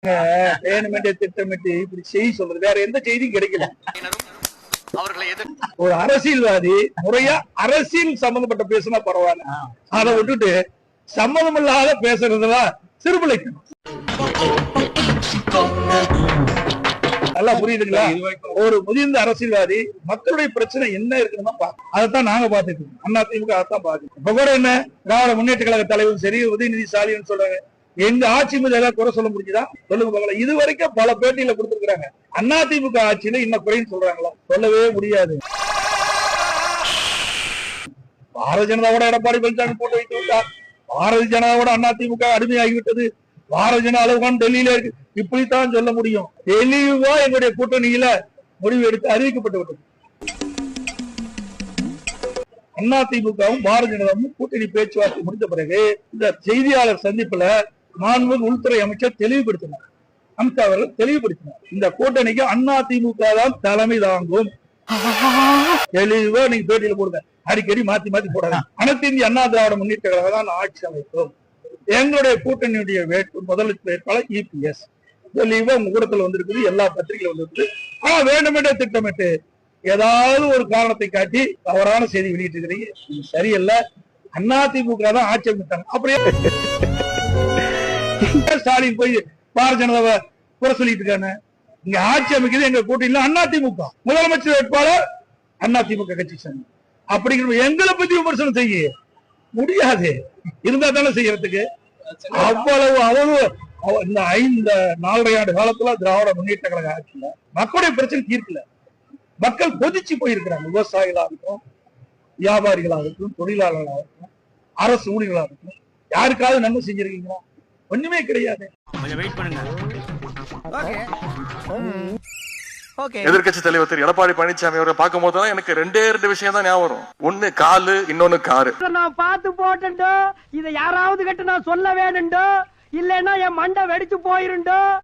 வேணுமென்றே திட்டமிட்டு இப்படி செய்தி சொல்றது வேற எந்த செய்தியும் கிடைக்கல. ஒரு அரசியல்வாதி முறையா அரசியல் சம்பந்தப்பட்ட பேசினா பரவாயில்ல, அதை விட்டுட்டு சம்மதம் இல்லாத பேசுறதுலாம் சிறுபிழைக்கணும். நல்லா புரியுதுங்களா? ஒரு முதிர்ந்த அரசியல்வாதி மக்களுடைய பிரச்சனை என்ன இருக்குன்னு அதைத்தான் நாங்க பாத்துட்டு இருக்கோம். அதிமுக அதைத்தான் பாக்குறோம். இப்ப கூட என்ன திராவிட முன்னேற்ற கழக தலைவரும் சரி, உதயநிதி ஸ்டாலின் சொல்றாங்க, எங்க ஆட்சி மீது ஏதாவது குறை சொல்ல முடியுதா சொல்லுங்க பார்க்கலாம். இது வரைக்கும் பல பேட்டியில கொடுத்திருக்காங்க. அதிமுக ஆட்சியில இன்னும் குறைன்னு சொல்றாங்களா? சொல்லவே முடியாது. பாரதிய ஜனதாவோட எடப்பாடி பழனிசாமி போட்டு வைத்து விட்டார். பாரதிய ஜனதாவோட அதிமுக அடிமையாகிவிட்டது. பாரதிய ஜனதா அளவுகான் டெல்லியில இருக்கு. இப்படித்தான் சொல்ல முடியும். தெளிவா எங்களுடைய கூட்டணியில முடிவு எடுத்து அறிவிக்கப்பட்டு விட்டது. அதிமுகவும் பாரதிய ஜனதாவும் கூட்டணி பேச்சுவார்த்தை முடிந்த பிறகு இந்த செய்தியாளர் சந்திப்புல மாண்புமிகு உள்துறை அமைச்சர் தெளிவுபடுத்தினார். அமித்ஷா அவர்கள் தெளிவுபடுத்தினார், இந்த கூட்டணிக்கு அதிமுக தான் தலைமை தாங்கும். தெளிவா நீங்க பேட்டியில போடுங்க, அடிக்கடி மாத்தி மாத்தி போடாது. அனைத்து இந்திய அண்ணா திராவிட முன்னேற்ற கழகம் தான் ஆட்சி அமைக்கும். எங்களுடைய கூட்டணியுடைய முதல் வேட்பாளர் இபிஎஸ். தெளிவா உங்க கூடத்துல வந்திருக்குது, எல்லா பத்திரிகையில வந்திருக்கு. ஆனா வேண்டுமென்றே திட்டமிட்டு ஏதாவது ஒரு காரணத்தை காட்டி தவறான செய்தி வெளியிட்டு இருக்கிறீங்க. இது சரியல்ல. அதிமுக தான் ஆட்சி அமைத்தாங்க. அப்படியே ஸ்டாலின் போய் பாரதிய ஜனதாவை குறை சொல்லிட்டு இருக்காங்க. இங்க ஆட்சி அமைக்கிறது எங்க கூட்டணியில அதிமுக. முதலமைச்சர் வேட்பாளர் அதிமுக கட்சி சேர்ந்து. அப்படிங்கிற எங்களை பத்தி விமர்சனம் செய்ய முடியாது. இருந்தா தானே செய்யறதுக்கு. அவ்வளவு இந்த 4.5 ஆண்டு காலத்துல திராவிட முன்னேற்ற கழக ஆட்சியில மக்களுடைய பிரச்சனை தீர்க்கல. மக்கள் கொதிச்சு போயிருக்கிறாங்க. விவசாயிகளாகட்டும், வியாபாரிகளாகட்டும், தொழிலாளர்களாகட்டும், அரசு ஊழியர்களாகட்டும், யாருக்காவது நன்மை செஞ்சிருக்கீங்களா? ஒண்ணுமே கிடையாது. எதிர்கட்சி தலைவர் திரு எடப்பாடி பழனிசாமி அவரை பார்க்கும் போதுதான் எனக்கு 2 விஷயம் தான் ஞாபகம் வரும். ஒண்ணு காலு, இன்னொன்னு காரு. நான் பார்த்து போட்டோ இதை யாராவது கிட்ட நான் சொல்ல வேணுண்டோ, இல்லன்னா என் மண்டை வெடிச்சு போயிருண்டோ.